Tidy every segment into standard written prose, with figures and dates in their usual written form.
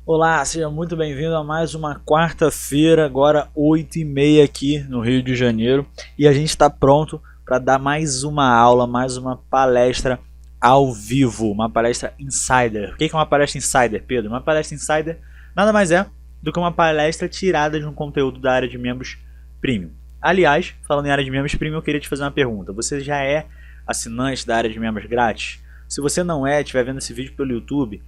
Olá, seja muito bem-vindo a mais uma quarta-feira, agora 8h30 aqui no Rio de Janeiro. E a gente está pronto para dar mais uma aula, mais uma palestra ao vivo, uma palestra insider. O que é uma palestra insider, Pedro? Uma palestra insider nada mais é do que uma palestra tirada de um conteúdo da área de membros premium. Aliás, falando em área de membros premium, eu queria te fazer uma pergunta. Você já é assinante da área de membros grátis? Se você não é, estiver vendo esse vídeo pelo YouTube,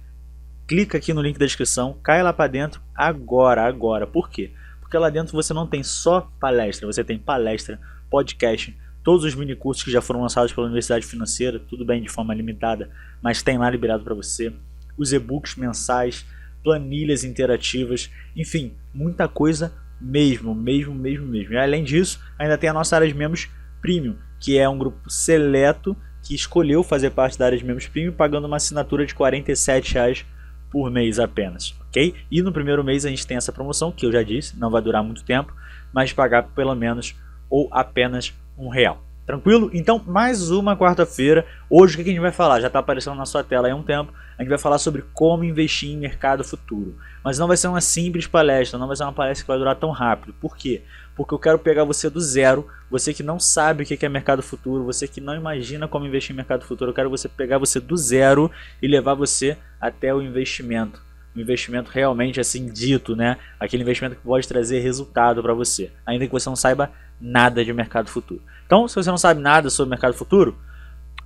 clica aqui no link da descrição, cai lá para dentro agora. Por quê? Porque lá dentro você não tem só palestra, você tem palestra, podcast, todos os mini cursos que já foram lançados pela Universidade Financeira, tudo bem de forma limitada, mas tem lá liberado para você, os e-books mensais, planilhas interativas, enfim, muita coisa mesmo. E além disso, ainda tem a nossa área de membros premium, que é um grupo seleto que escolheu fazer parte da área de membros premium pagando uma assinatura de R$ 47 por mês apenas, ok? E no primeiro mês a gente tem essa promoção, que eu já disse, não vai durar muito tempo, mas pagar pelo menos ou apenas R$ 1. Tranquilo? Então, mais uma quarta-feira. Hoje o que a gente vai falar? Já está aparecendo na sua tela há um tempo. A gente vai falar sobre como investir em mercado futuro. Mas não vai ser uma simples palestra, não vai ser uma palestra que vai durar tão rápido. Por quê? Porque eu quero pegar você do zero, você que não sabe o que é mercado futuro, você que não imagina como investir em mercado futuro. Eu quero pegar você do zero e levar você até o investimento. Um investimento realmente assim dito, né? Aquele investimento que pode trazer resultado para você, ainda que você não saiba nada de mercado futuro. Então, se você não sabe nada sobre mercado futuro,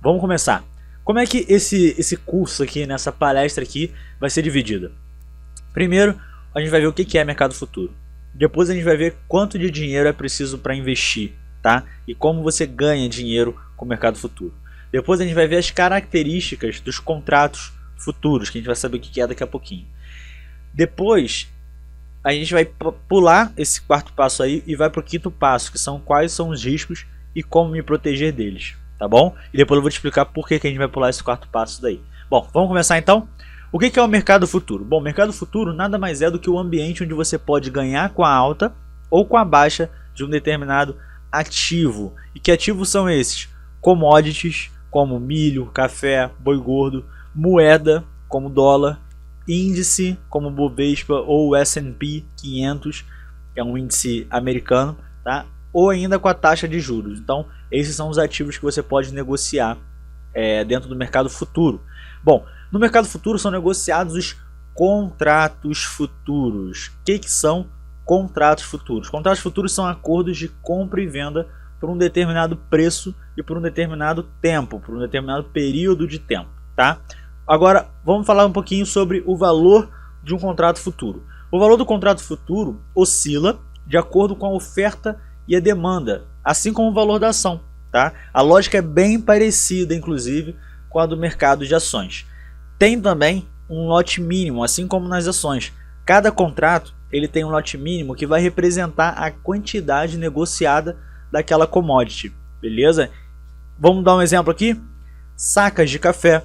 vamos começar. Como é que esse curso aqui, nessa palestra aqui, vai ser dividida? Primeiro, a gente vai ver o que é mercado futuro. Depois a gente vai ver quanto de dinheiro é preciso para investir, tá? E como você ganha dinheiro com o mercado futuro. Depois a gente vai ver as características dos contratos futuros, que a gente vai saber o que é daqui a pouquinho. Depois a gente vai pular esse quarto passo aí e vai para o quinto passo, que são quais são os riscos e como me proteger deles, tá bom? E depois eu vou te explicar por que a gente vai pular esse quarto passo daí. Bom, vamos começar então? O que é o mercado futuro? Bom, o mercado futuro nada mais é do que o ambiente onde você pode ganhar com a alta ou com a baixa de um determinado ativo. E que ativos são esses? Commodities, como milho, café, boi gordo, moeda, como dólar, índice, como Bovespa ou S&P 500, que é um índice americano, tá? Ou ainda com a taxa de juros. Então, esses são os ativos que você pode negociar dentro do mercado futuro. Bom, no mercado futuro são negociados os contratos futuros. O que são contratos futuros? Contratos futuros são acordos de compra e venda por um determinado preço e por um determinado tempo, por um determinado período de tempo, tá? Agora, vamos falar um pouquinho sobre o valor de um contrato futuro. O valor do contrato futuro oscila de acordo com a oferta e a demanda, assim como o valor da ação, tá? A lógica é bem parecida, inclusive, com a do mercado de ações. Tem também um lote mínimo, assim como nas ações. Cada contrato ele tem um lote mínimo que vai representar a quantidade negociada daquela commodity, beleza? Vamos dar um exemplo aqui? Sacas de café,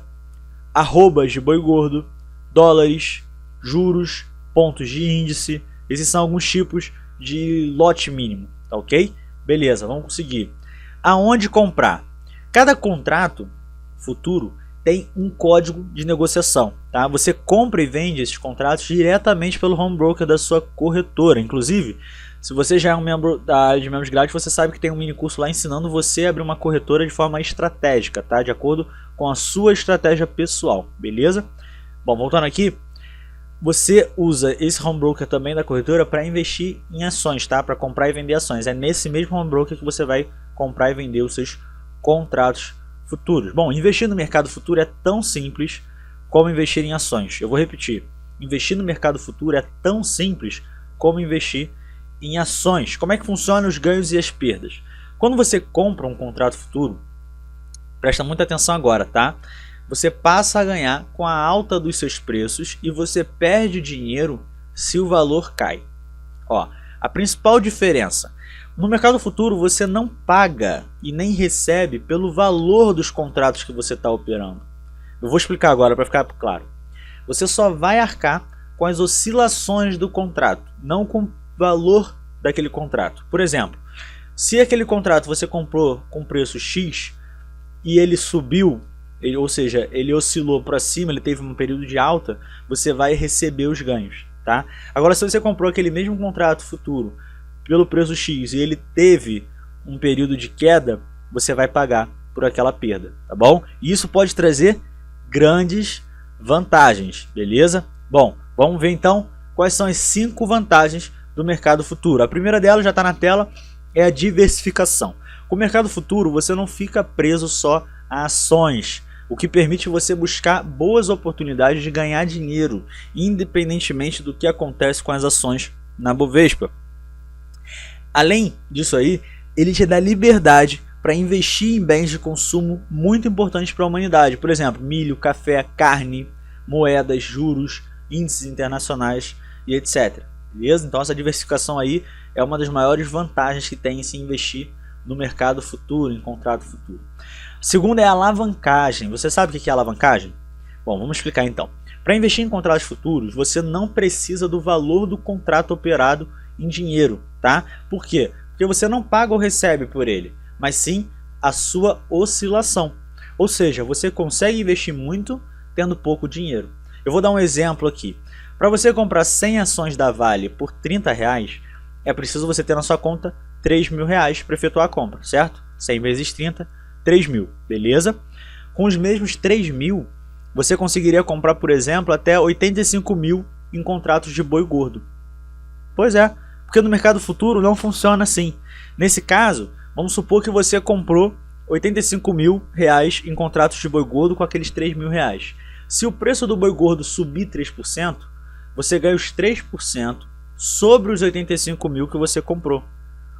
arrobas de boi gordo, dólares, juros, pontos de índice. Esses são alguns tipos de lote mínimo, tá ok? Beleza, vamos conseguir. Aonde comprar? Cada contrato futuro tem um código de negociação, tá? Você compra e vende esses contratos diretamente pelo home broker da sua corretora. Inclusive, se você já é um membro da área de membros grátis, você sabe que tem um mini curso lá ensinando você a abrir uma corretora de forma estratégica, tá? De acordo com a sua estratégia pessoal, beleza? Bom, voltando aqui, você usa esse home broker também da corretora para investir em ações, tá? Para comprar e vender ações. É nesse mesmo home broker que você vai comprar e vender os seus contratos futuros. Bom, investir no mercado futuro é tão simples como investir em ações. Eu vou repetir. Investir no mercado futuro é tão simples como investir em ações. Como é que funcionam os ganhos e as perdas? Quando você compra um contrato futuro, presta muita atenção agora, tá? Você passa a ganhar com a alta dos seus preços e você perde dinheiro se o valor cai. Ó, a principal diferença: no mercado futuro você não paga e nem recebe pelo valor dos contratos que você está operando. Eu vou explicar agora para ficar claro. Você só vai arcar com as oscilações do contrato, não com o valor daquele contrato. Por exemplo, se aquele contrato você comprou com preço X e ele subiu ou seja, ele oscilou para cima, ele teve um período de alta, você vai receber os ganhos, tá? Agora, se você comprou aquele mesmo contrato futuro pelo preço X e ele teve um período de queda, você vai pagar por aquela perda, tá bom? E isso pode trazer grandes vantagens, beleza? Bom, vamos ver então quais são as 5 vantagens do mercado futuro. A primeira delas já está na tela, é a diversificação. Com o mercado futuro, você não fica preso só a ações, o que permite você buscar boas oportunidades de ganhar dinheiro, independentemente do que acontece com as ações na Bovespa. Além disso aí, ele te dá liberdade para investir em bens de consumo muito importantes para a humanidade. Por exemplo, milho, café, carne, moedas, juros, índices internacionais e etc. Beleza? Então essa diversificação aí é uma das maiores vantagens que tem em se investir no mercado futuro, em contrato futuro. Segunda é a alavancagem. Você sabe o que é alavancagem? Bom, vamos explicar então. Para investir em contratos futuros, você não precisa do valor do contrato operado em dinheiro, tá? Por quê? Porque você não paga ou recebe por ele, mas sim a sua oscilação. Ou seja, você consegue investir muito tendo pouco dinheiro. Eu vou dar um exemplo aqui. Para você comprar 100 ações da Vale por R$30, é preciso você ter na sua conta R$3.000 para efetuar a compra, certo? 100 vezes 30, 3.000, beleza? Com os mesmos 3.000, você conseguiria comprar, por exemplo, até 85.000 em contratos de boi gordo. Pois é, porque no mercado futuro não funciona assim. Nesse caso, vamos supor que você comprou R$85.000 em contratos de boi gordo com aqueles R$3.000. Se o preço do boi gordo subir 3%, você ganha os 3% sobre os 85.000 que você comprou,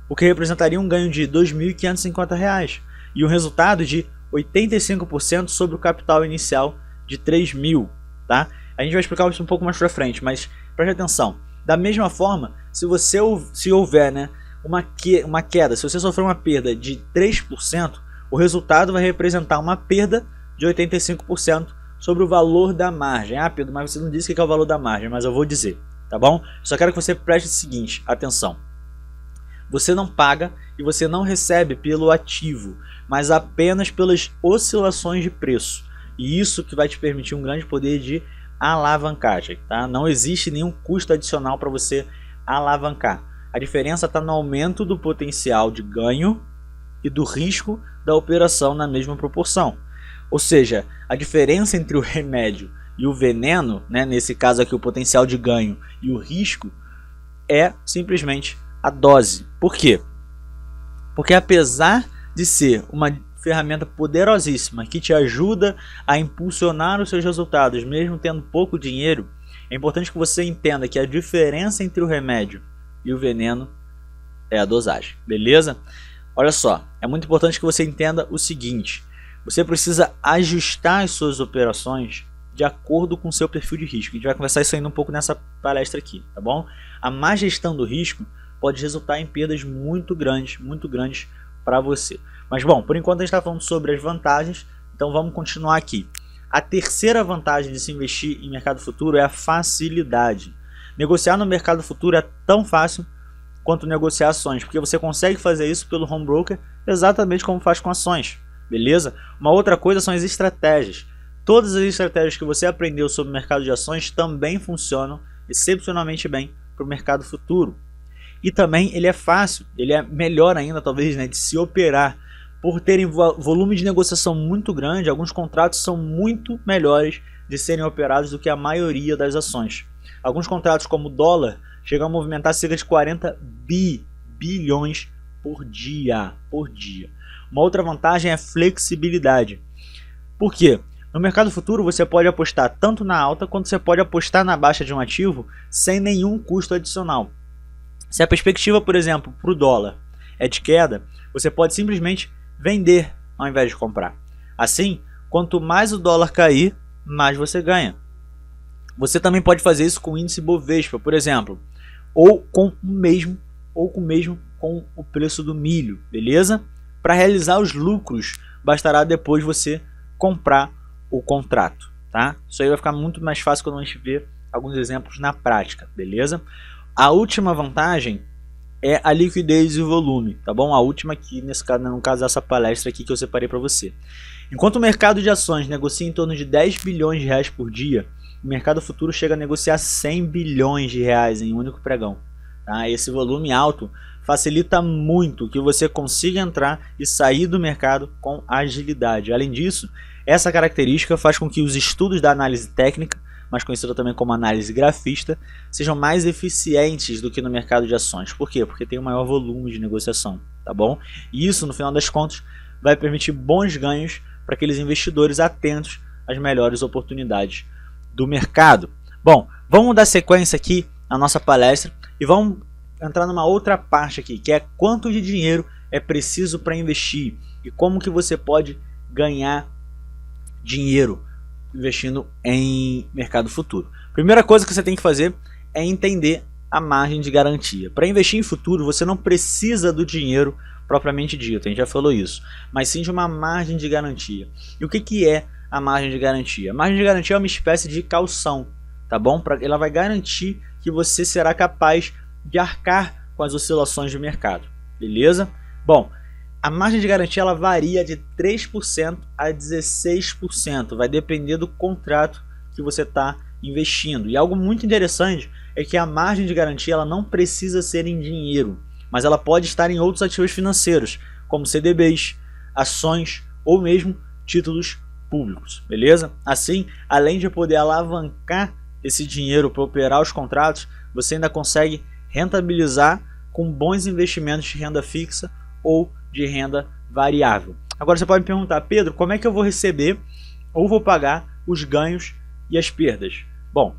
o que representaria um ganho de R$2.550 e um resultado de 85% sobre o capital inicial de 3.000, tá? A gente vai explicar isso um pouco mais para frente, mas preste atenção. Da mesma forma, se houver, né, uma queda, se você sofrer uma perda de 3%, o resultado vai representar uma perda de 85% sobre o valor da margem. Ah, Pedro, mas você não disse que é o valor da margem, mas eu vou dizer, tá bom? Só quero que você preste o seguinte, atenção. Você não paga e você não recebe pelo ativo, mas apenas pelas oscilações de preço. E isso que vai te permitir um grande poder de alavancagem, tá? Não existe nenhum custo adicional para você alavancar. A diferença está no aumento do potencial de ganho e do risco da operação na mesma proporção. Ou seja, a diferença entre o remédio e o veneno, né, nesse caso aqui o potencial de ganho e o risco, é simplesmente a dose. Por quê? Porque apesar de ser uma ferramenta poderosíssima que te ajuda a impulsionar os seus resultados, mesmo tendo pouco dinheiro, é importante que você entenda que a diferença entre o remédio e o veneno é a dosagem, beleza? Olha só, é muito importante que você entenda o seguinte: você precisa ajustar as suas operações de acordo com o seu perfil de risco. A gente vai conversar isso ainda um pouco nessa palestra aqui, tá bom? A má gestão do risco pode resultar em perdas muito grandes para você. Mas bom, por enquanto a gente está falando sobre as vantagens, então vamos continuar aqui. A terceira vantagem de se investir em mercado futuro é a facilidade. Negociar no mercado futuro é tão fácil quanto negociar ações, porque você consegue fazer isso pelo home broker exatamente como faz com ações, beleza? Uma outra coisa são as estratégias. Todas as estratégias que você aprendeu sobre o mercado de ações também funcionam excepcionalmente bem para o mercado futuro. E também ele é fácil, ele é melhor ainda talvez, né, de se operar. Por terem volume de negociação muito grande, alguns contratos são muito melhores de serem operados do que a maioria das ações. Alguns contratos como o dólar chegam a movimentar cerca de 40 bilhões por dia. Uma outra vantagem é a flexibilidade. Por quê? No mercado futuro você pode apostar tanto na alta quanto você pode apostar na baixa de um ativo sem nenhum custo adicional. Se a perspectiva, por exemplo, para o dólar é de queda, você pode simplesmente vender ao invés de comprar. Assim, quanto mais o dólar cair, mais você ganha. Você também pode fazer isso com o índice Bovespa, por exemplo, ou com o preço do milho, beleza? Para realizar os lucros, bastará depois você comprar o contrato, tá? Isso aí vai ficar muito mais fácil quando a gente ver alguns exemplos na prática, beleza? A última vantagem é a liquidez e o volume, tá bom? A última aqui, nesse caso, no caso dessa palestra aqui que eu separei para você. Enquanto o mercado de ações negocia em torno de 10 bilhões de reais por dia, o mercado futuro chega a negociar 100 bilhões de reais em um único pregão. Tá? Esse volume alto facilita muito que você consiga entrar e sair do mercado com agilidade. Além disso, essa característica faz com que os estudos da análise técnica, mais conhecida também como análise grafista, sejam mais eficientes do que no mercado de ações. Por quê? Porque tem um maior volume de negociação, tá bom? E isso, no final das contas, vai permitir bons ganhos para aqueles investidores atentos às melhores oportunidades do mercado. Bom, vamos dar sequência aqui na nossa palestra e vamos entrar numa outra parte aqui, que é quanto de dinheiro é preciso para investir e como que você pode ganhar dinheiro investindo em mercado futuro. Primeira coisa que você tem que fazer é entender a margem de garantia. Para investir em futuro, você não precisa do dinheiro propriamente dito, a gente já falou isso, mas sim de uma margem de garantia. E o que é a margem de garantia? A margem de garantia é uma espécie de caução, tá bom? Ela vai garantir que você será capaz de arcar com as oscilações de mercado, beleza? Bom, a margem de garantia ela varia de 3% a 16%, vai depender do contrato que você está investindo. E algo muito interessante é que a margem de garantia ela não precisa ser em dinheiro, mas ela pode estar em outros ativos financeiros, como CDBs, ações ou mesmo títulos públicos, beleza? Assim, além de poder alavancar esse dinheiro para operar os contratos, você ainda consegue rentabilizar com bons investimentos de renda fixa ou de renda variável. Agora você pode me perguntar, Pedro, como é que eu vou receber ou vou pagar os ganhos e as perdas? Bom,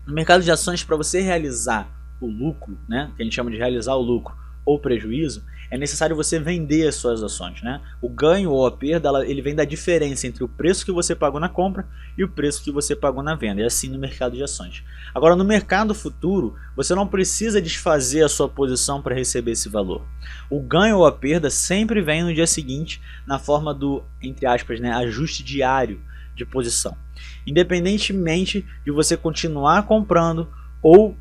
no mercado de ações, para você realizar o lucro, né, que a gente chama de realizar o lucro ou prejuízo, é necessário você vender as suas ações, né? O ganho ou a perda, ele vem da diferença entre o preço que você pagou na compra e o preço que você pagou na venda. É assim no mercado de ações. Agora, no mercado futuro, você não precisa desfazer a sua posição para receber esse valor. O ganho ou a perda sempre vem no dia seguinte na forma do, entre aspas, né, ajuste diário de posição. Independentemente de você continuar comprando ou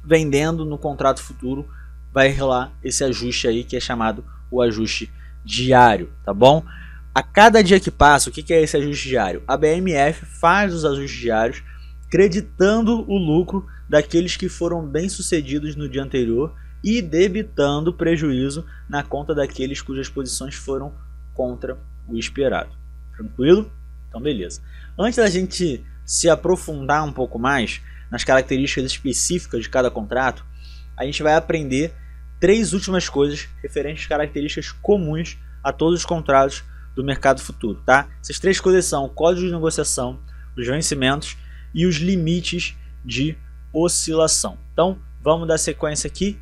vendendo no contrato futuro, vai rolar esse ajuste aí que é chamado o ajuste diário, tá bom? A cada dia que passa, o que é esse ajuste diário? A BMF faz os ajustes diários creditando o lucro daqueles que foram bem sucedidos no dia anterior e debitando prejuízo na conta daqueles cujas posições foram contra o esperado. Tranquilo? Então beleza. Antes da gente se aprofundar um pouco mais nas características específicas de cada contrato, a gente vai aprender 3 últimas coisas referentes às características comuns a todos os contratos do mercado futuro, tá? Essas 3 coisas são o código de negociação, os vencimentos e os limites de oscilação. Então, vamos dar sequência aqui.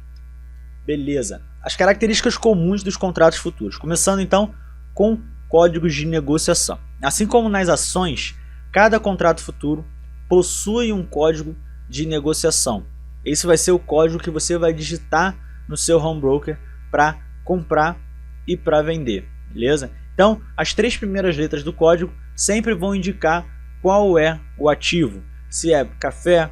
Beleza. As características comuns dos contratos futuros. Começando então com códigos de negociação. Assim como nas ações, cada contrato futuro possui um código de negociação. Esse vai ser o código que você vai digitar no seu home broker para comprar e para vender, beleza? Então, as 3 primeiras letras do código sempre vão indicar qual é o ativo. Se é café,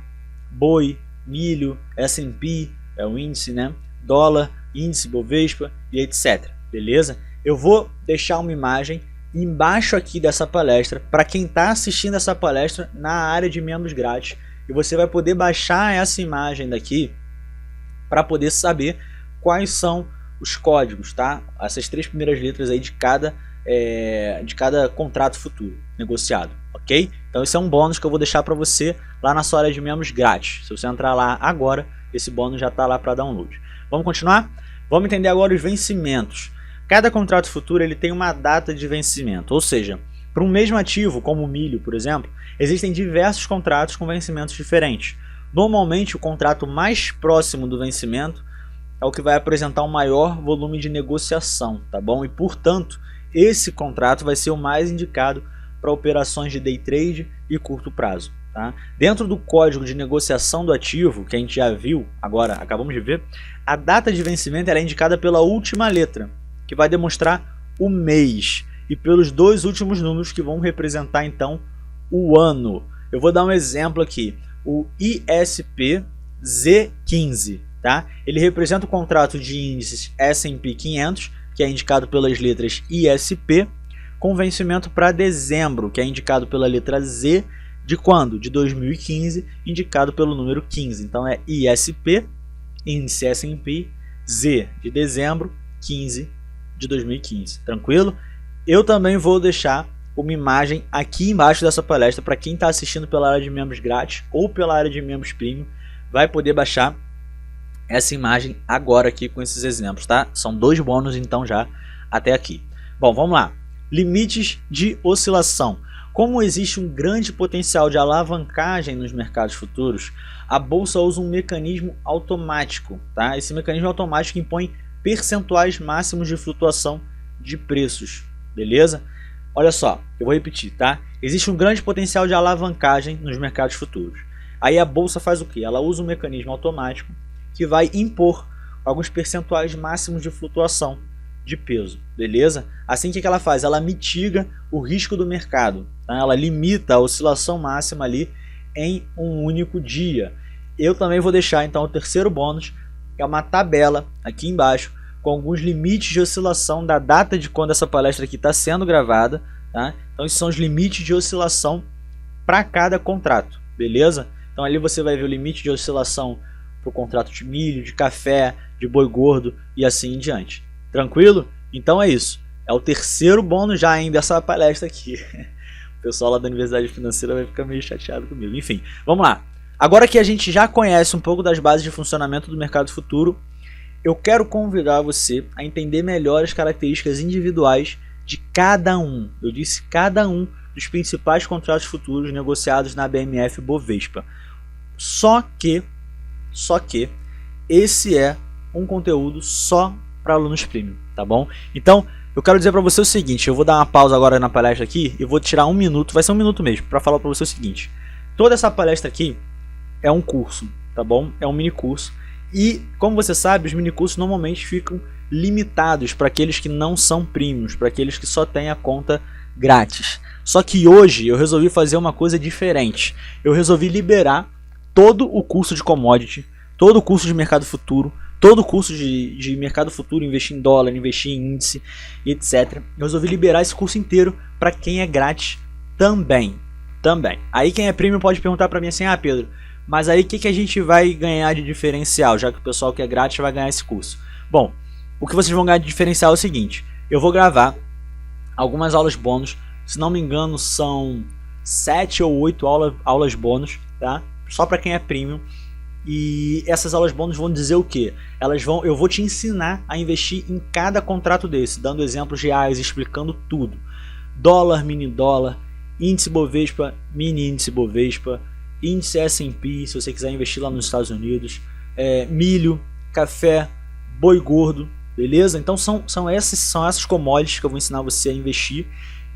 boi, milho, S&P, é o índice, né? Dólar, índice Bovespa e etc, beleza? Eu vou deixar uma imagem embaixo aqui dessa palestra para quem está assistindo essa palestra na área de membros grátis. E você vai poder baixar essa imagem daqui para poder saber quais são os códigos, tá? Essas 3 primeiras letras aí de cada contrato futuro negociado, ok? Então esse é um bônus que eu vou deixar para você lá na sua área de membros grátis. Se você entrar lá agora, esse bônus já está lá para download. Vamos continuar? Vamos entender agora os vencimentos. Cada contrato futuro ele tem uma data de vencimento, ou seja, para um mesmo ativo, como o milho, por exemplo, existem diversos contratos com vencimentos diferentes. Normalmente, o contrato mais próximo do vencimento é o que vai apresentar um maior volume de negociação, tá bom? E, portanto, esse contrato vai ser o mais indicado para operações de day trade e curto prazo, tá? Dentro do código de negociação do ativo, que a gente já viu, agora acabamos de ver, a data de vencimento ela é indicada pela última letra, que vai demonstrar o mês, e pelos 2 últimos números que vão representar então o ano. Eu vou dar um exemplo aqui, o ISP Z15, tá? Ele representa o contrato de índices S&P 500, que é indicado pelas letras ISP, com vencimento para dezembro, que é indicado pela letra Z, de quando? De 2015, indicado pelo número 15. Então é ISP, índice S&P, Z de dezembro, 15 de 2015. Tranquilo? Eu também vou deixar uma imagem aqui embaixo dessa palestra para quem está assistindo pela área de membros grátis ou pela área de membros premium, vai poder baixar essa imagem agora aqui com esses exemplos, tá? São 2 bônus então já até aqui. Bom, vamos lá. Limites de oscilação. Como existe um grande potencial de alavancagem nos mercados futuros, a bolsa usa um mecanismo automático, tá? Esse mecanismo automático impõe percentuais máximos de flutuação de preços, beleza? Olha só, eu vou repetir, tá? Existe um grande potencial de alavancagem nos mercados futuros. Aí a bolsa faz o quê? Ela usa um mecanismo automático que vai impor alguns percentuais máximos de flutuação de peso, beleza? Assim, o que ela faz? Ela mitiga o risco do mercado, tá? Ela limita a oscilação máxima ali em um único dia. Eu também vou deixar então o terceiro bônus, que é uma tabela aqui embaixo com alguns limites de oscilação da data de quando essa palestra aqui está sendo gravada, tá? Então esses são os limites de oscilação para cada contrato, beleza? Então ali você vai ver o limite de oscilação para o contrato de milho, de café, de boi gordo e assim em diante. Tranquilo? Então é isso. É o terceiro bônus já ainda dessa palestra aqui. O pessoal lá da Universidade Financeira vai ficar meio chateado comigo. Enfim, vamos lá. Agora que a gente já conhece um pouco das bases de funcionamento do mercado futuro, eu quero convidar você a entender melhor as características individuais de cada um. Eu disse cada um dos principais contratos futuros negociados na BMF Bovespa. Só que esse é um conteúdo só para alunos premium, tá bom? Então, eu quero dizer para você o seguinte, eu vou dar uma pausa agora na palestra aqui e vou tirar 1 minuto, vai ser 1 minuto mesmo, para falar para você o seguinte. Toda essa palestra aqui é um curso, tá bom? É um mini curso. E, como você sabe, os mini cursos normalmente ficam limitados para aqueles que não são premiums, para aqueles que só têm a conta grátis. Só que hoje eu resolvi fazer uma coisa diferente. Eu resolvi liberar todo o curso de commodity, todo o curso de mercado futuro, todo o curso de mercado futuro, investir em dólar, investir em índice, etc. Eu resolvi liberar esse curso inteiro para quem é grátis também. Aí quem é premium pode perguntar para mim assim, Pedro, mas aí o que a gente vai ganhar de diferencial, já que o pessoal que é grátis vai ganhar esse curso? Bom, o que vocês vão ganhar de diferencial é o seguinte, eu vou gravar algumas aulas bônus, se não me engano são 7 ou 8 aulas bônus, tá? Só para quem é premium. E essas aulas bônus vão dizer o que? Eu vou te ensinar a investir em cada contrato desse, dando exemplos reais, explicando tudo. Dólar, mini dólar, índice Bovespa, mini índice Bovespa, índice S&P, se você quiser investir lá nos Estados Unidos, milho, café, boi gordo, beleza? Então são essas commodities que eu vou ensinar você a investir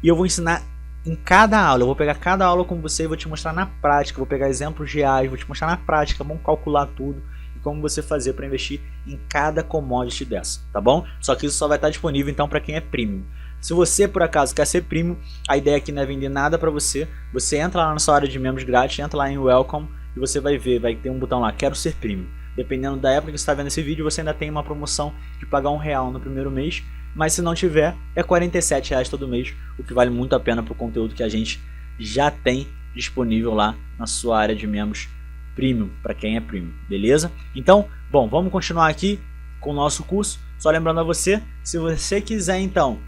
e eu vou ensinar em cada aula. Eu vou pegar cada aula com você e vou te mostrar na prática, vou pegar exemplos reais, vou te mostrar na prática, vamos calcular tudo e como você fazer para investir em cada commodity dessa, tá bom? Só que isso só vai estar disponível então para quem é premium. Se você por acaso quer ser premium, a ideia aqui não é vender nada para você. Você entra lá na sua área de membros grátis, entra lá em Welcome e você vai ver, vai ter um botão lá, quero ser premium. Dependendo da época que você está vendo esse vídeo, você ainda tem uma promoção de pagar R$1 no primeiro mês. Mas se não tiver, é R$47 todo mês, o que vale muito a pena para o conteúdo que a gente já tem disponível lá na sua área de membros premium, para quem é premium, beleza? Então, bom, vamos continuar aqui com o nosso curso. Só lembrando a você, se você quiser então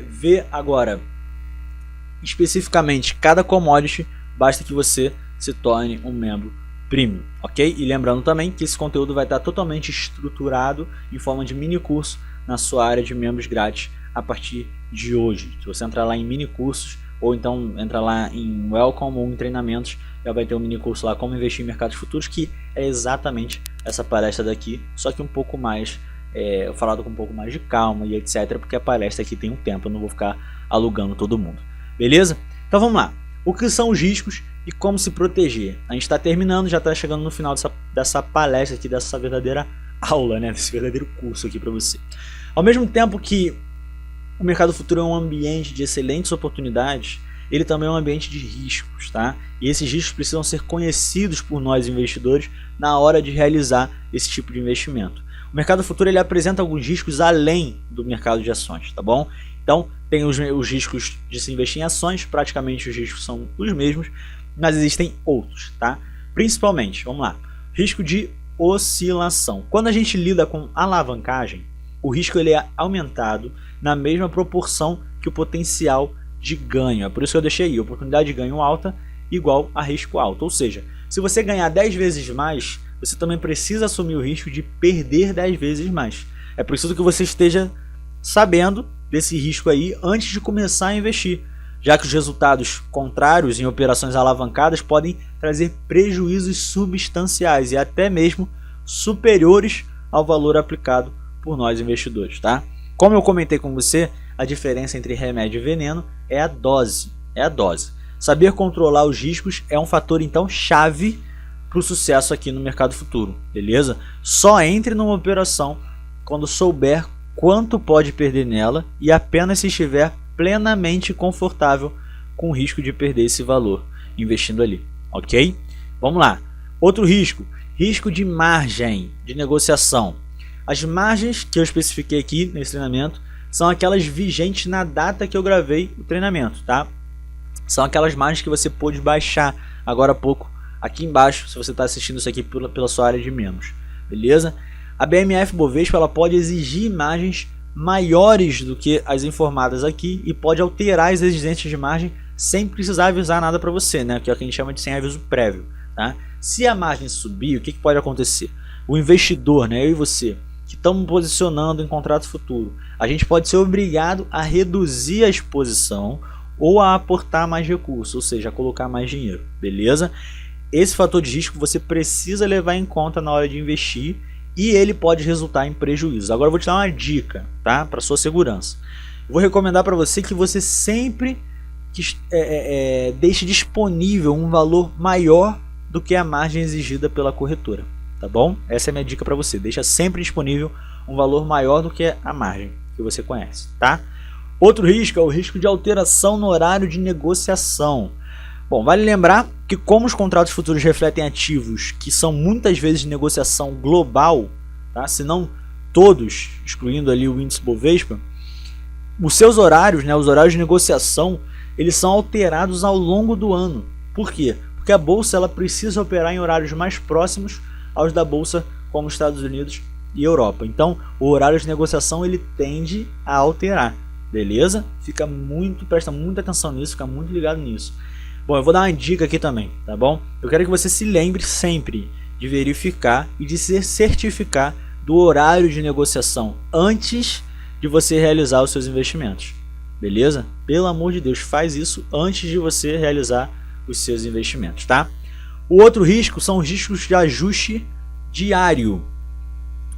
ver agora especificamente cada commodity, basta que você se torne um membro premium, ok? E lembrando também que esse conteúdo vai estar totalmente estruturado em forma de mini curso na sua área de membros grátis a partir de hoje. Se você entrar lá em mini cursos ou então entra lá em Welcome ou em treinamentos, já vai ter um mini curso lá como investir em mercados futuros, que é exatamente essa palestra daqui, só que um pouco mais falado com um pouco mais de calma e etc, porque a palestra aqui tem um tempo, eu não vou ficar alugando todo mundo, beleza? Então vamos lá, o que são os riscos e como se proteger? A gente está terminando, já está chegando no final dessa palestra aqui, dessa verdadeira aula, né? Desse verdadeiro curso aqui para você. Ao mesmo tempo que o mercado futuro é um ambiente de excelentes oportunidades, ele também é um ambiente de riscos, tá? E esses riscos precisam ser conhecidos por nós investidores na hora de realizar esse tipo de investimento. O mercado futuro ele apresenta alguns riscos além do mercado de ações, tá bom? Então tem os riscos de se investir em ações, praticamente os riscos são os mesmos, mas existem outros, tá? Principalmente, vamos lá, risco de oscilação. Quando a gente lida com alavancagem, o risco ele é aumentado na mesma proporção que o potencial de ganho. É por isso que eu deixei aí, oportunidade de ganho alta igual a risco alto. Ou seja, se você ganhar 10 vezes mais, você também precisa assumir o risco de perder 10 vezes mais. É preciso que você esteja sabendo desse risco aí antes de começar a investir, já que os resultados contrários em operações alavancadas podem trazer prejuízos substanciais e até mesmo superiores ao valor aplicado por nós investidores, tá? Como eu comentei com você, a diferença entre remédio e veneno é a dose. Saber controlar os riscos é um fator então chave para o sucesso aqui no mercado futuro, beleza? Só entre numa operação quando souber quanto pode perder nela e apenas se estiver plenamente confortável com o risco de perder esse valor investindo ali, ok? Vamos lá. Outro risco, risco de margem de negociação. As margens que eu especifiquei aqui nesse treinamento são aquelas vigentes na data que eu gravei o treinamento, tá? São aquelas margens que você pôde baixar agora há pouco aqui embaixo, se você está assistindo isso aqui pela sua área de membros, beleza? A BMF Bovespa ela pode exigir margens maiores do que as informadas aqui e pode alterar as exigências de margem sem precisar avisar nada para você, né? Que é o que a gente chama de sem aviso prévio, tá? Se a margem subir, o que pode acontecer? O investidor, né, eu e você, que estamos posicionando em contrato futuro, a gente pode ser obrigado a reduzir a exposição ou a aportar mais recursos, ou seja, a colocar mais dinheiro, beleza? Esse fator de risco você precisa levar em conta na hora de investir e ele pode resultar em prejuízo. Agora eu vou te dar uma dica, tá? Para sua segurança. Eu vou recomendar para você que você sempre deixe disponível um valor maior do que a margem exigida pela corretora, tá bom? Essa é a minha dica para você. Deixa sempre disponível um valor maior do que a margem que você conhece, tá? Outro risco é o risco de alteração no horário de negociação. Bom, vale lembrar que como os contratos futuros refletem ativos que são muitas vezes de negociação global, tá? Se não todos, excluindo ali o índice Bovespa, os seus horários, né, os horários de negociação, eles são alterados ao longo do ano. Por quê? Porque a bolsa ela precisa operar em horários mais próximos aos da bolsa como Estados Unidos e Europa. Então, o horário de negociação ele tende a alterar, beleza? Presta muita atenção nisso, fica muito ligado nisso. Bom, eu vou dar uma dica aqui também, tá bom? Eu quero que você se lembre sempre de verificar e de se certificar do horário de negociação antes de você realizar os seus investimentos, beleza? Pelo amor de Deus, faz isso antes de você realizar os seus investimentos, tá? O outro risco são os riscos de ajuste diário.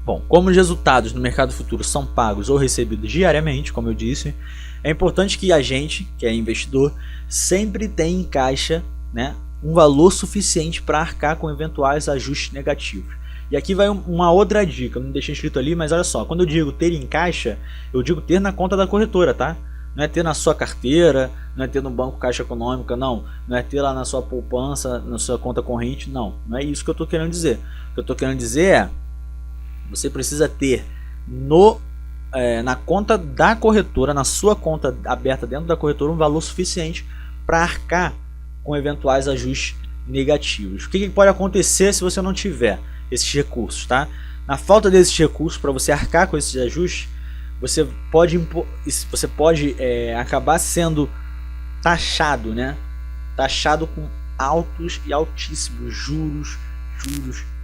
Bom, como os resultados no mercado futuro são pagos ou recebidos diariamente, como eu disse, é importante que a gente, que é investidor, sempre tenha em caixa, né, um valor suficiente para arcar com eventuais ajustes negativos. E aqui vai uma outra dica, eu não deixei escrito ali, mas olha só, quando eu digo ter em caixa, eu digo ter na conta da corretora, tá? Não é ter na sua carteira, não é ter no banco Caixa Econômica, não é ter lá na sua poupança, na sua conta corrente, não é isso que eu estou querendo dizer. O que eu estou querendo dizer é, você precisa ter na conta da corretora, na sua conta aberta dentro da corretora, um valor suficiente para arcar com eventuais ajustes negativos. O que pode acontecer se você não tiver esses recursos, tá? Na falta desses recursos para você arcar com esses ajustes, você pode acabar sendo taxado, né? Taxado com altos e altíssimos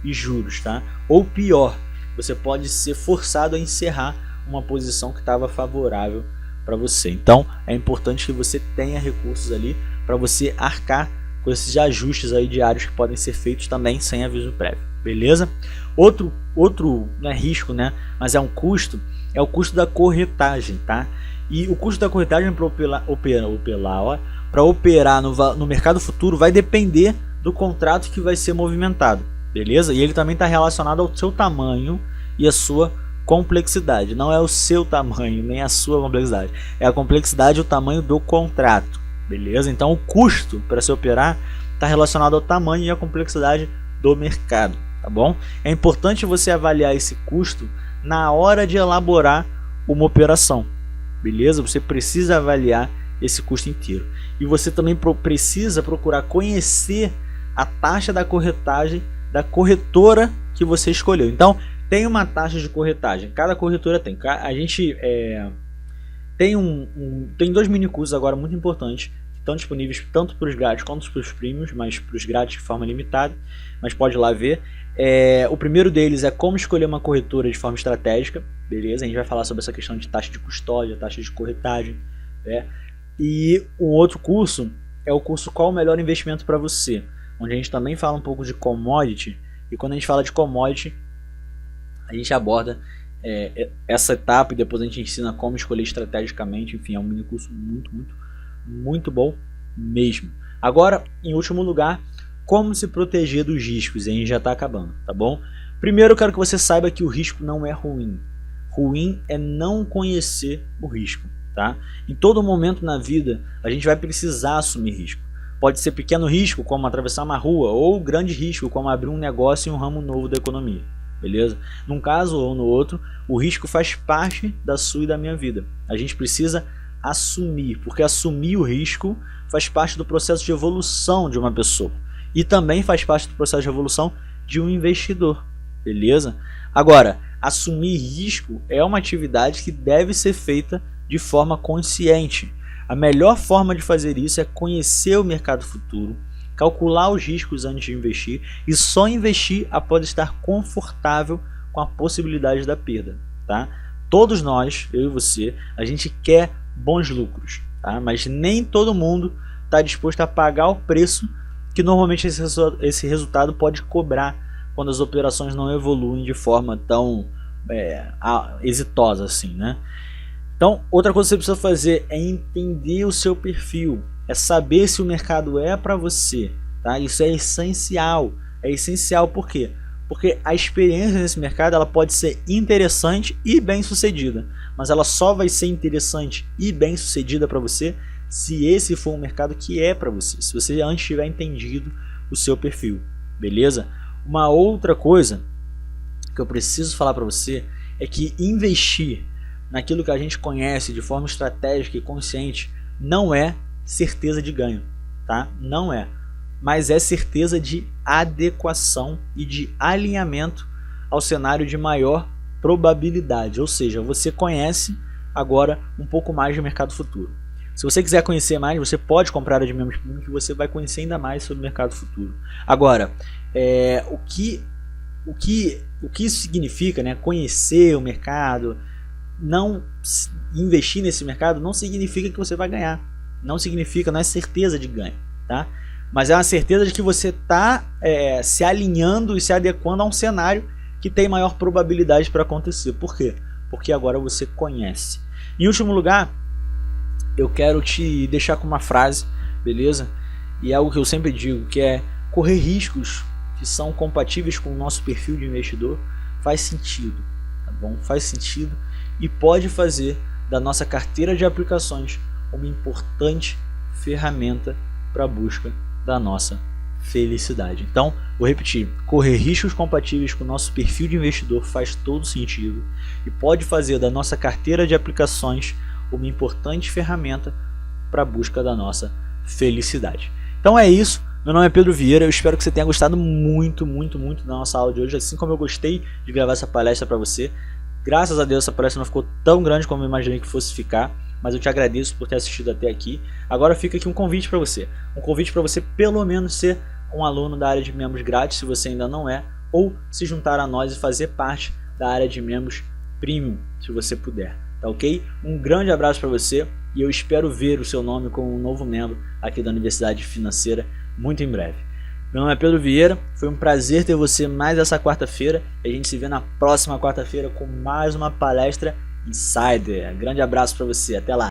juros, tá? Ou pior, você pode ser forçado a encerrar uma posição que estava favorável para você. Então é importante que você tenha recursos ali para você arcar com esses ajustes aí diários que podem ser feitos também sem aviso prévio, beleza? Outro não é risco, né? Mas é um custo, é o custo da corretagem, tá? E o custo da corretagem para operar no mercado futuro vai depender do contrato que vai ser movimentado, beleza? E ele também está relacionado ao seu tamanho e a sua complexidade. Não é o seu tamanho nem a sua complexidade, é a complexidade e o tamanho do contrato, beleza? Então o custo para se operar está relacionado ao tamanho e à complexidade do mercado, tá bom? É importante você avaliar esse custo na hora de elaborar uma operação, beleza? Você precisa avaliar esse custo inteiro. E você também precisa procurar conhecer a taxa da corretagem da corretora que você escolheu. Então, tem uma taxa de corretagem, cada corretora tem. A gente tem dois mini cursos agora muito importantes, que estão disponíveis tanto para os grátis quanto para os premiums, mas para os grátis de forma limitada, mas pode ir lá ver. O primeiro deles é como escolher uma corretora de forma estratégica, beleza? A gente vai falar sobre essa questão de taxa de custódia, taxa de corretagem, né? E o outro curso é o curso Qual o Melhor Investimento para Você, onde a gente também fala um pouco de commodity, e quando a gente fala de commodity, a gente aborda essa etapa e depois a gente ensina como escolher estrategicamente. Enfim, é um mini curso muito bom mesmo. Agora, em último lugar, como se proteger dos riscos, e a gente já está acabando, tá bom? Primeiro eu quero que você saiba que o risco não é ruim. Ruim é não conhecer o risco, tá? Em todo momento na vida a gente vai precisar assumir risco. Pode ser pequeno risco, como atravessar uma rua, ou grande risco, como abrir um negócio em um ramo novo da economia, beleza? Num caso ou no outro, o risco faz parte da sua e da minha vida. A gente precisa assumir, porque assumir o risco faz parte do processo de evolução de uma pessoa e também faz parte do processo de evolução de um investidor, beleza? Agora, assumir risco é uma atividade que deve ser feita de forma consciente. A melhor forma de fazer isso é conhecer o mercado futuro, calcular os riscos antes de investir e só investir após estar confortável com a possibilidade da perda, tá? Todos nós, eu e você, a gente quer bons lucros, tá? Mas nem todo mundo está disposto a pagar o preço que normalmente esse resultado pode cobrar quando as operações não evoluem de forma tão exitosa assim, né? Então, outra coisa que você precisa fazer é entender o seu perfil, é saber se o mercado é para você, tá? Isso é essencial. É essencial por quê? Porque a experiência nesse mercado ela pode ser interessante e bem sucedida, mas ela só vai ser interessante e bem sucedida para você se esse for um mercado que é para você, se você antes tiver entendido o seu perfil, beleza? Uma outra coisa que eu preciso falar para você é que investir naquilo que a gente conhece de forma estratégica e consciente não é certeza de ganho, tá? Não é, mas é certeza de adequação e de alinhamento ao cenário de maior probabilidade, ou seja, você conhece agora um pouco mais do mercado futuro. Se você quiser conhecer mais, você pode comprar a de membros premium, que você vai conhecer ainda mais sobre o mercado futuro. Agora, o que isso significa, né? Conhecer o mercado, não investir nesse mercado não significa que você vai ganhar, não é certeza de ganho, tá? Mas é uma certeza de que você está se alinhando e se adequando a um cenário que tem maior probabilidade para acontecer. Por quê? Porque agora você conhece. Em último lugar, eu quero te deixar com uma frase, beleza? E é algo que eu sempre digo, que é correr riscos que são compatíveis com o nosso perfil de investidor faz sentido, tá bom? Faz sentido e pode fazer da nossa carteira de aplicações uma importante ferramenta para a busca da nossa felicidade. Então, vou repetir, correr riscos compatíveis com o nosso perfil de investidor faz todo sentido e pode fazer da nossa carteira de aplicações uma importante ferramenta para a busca da nossa felicidade. Então é isso, meu nome é Pedro Vieira, eu espero que você tenha gostado muito da nossa aula de hoje, assim como eu gostei de gravar essa palestra para você. Graças a Deus essa palestra não ficou tão grande como eu imaginei que fosse ficar, mas eu te agradeço por ter assistido até aqui. Agora fica aqui um convite para você, pelo menos ser um aluno da área de membros grátis, se você ainda não é, ou se juntar a nós e fazer parte da área de membros premium, se você puder. Tá ok? Um grande abraço para você e eu espero ver o seu nome como um novo membro aqui da Universidade Financeira muito em breve. Meu nome é Pedro Vieira, foi um prazer ter você mais essa quarta-feira e a gente se vê na próxima quarta-feira com mais uma palestra Insider. Grande abraço para você, até lá!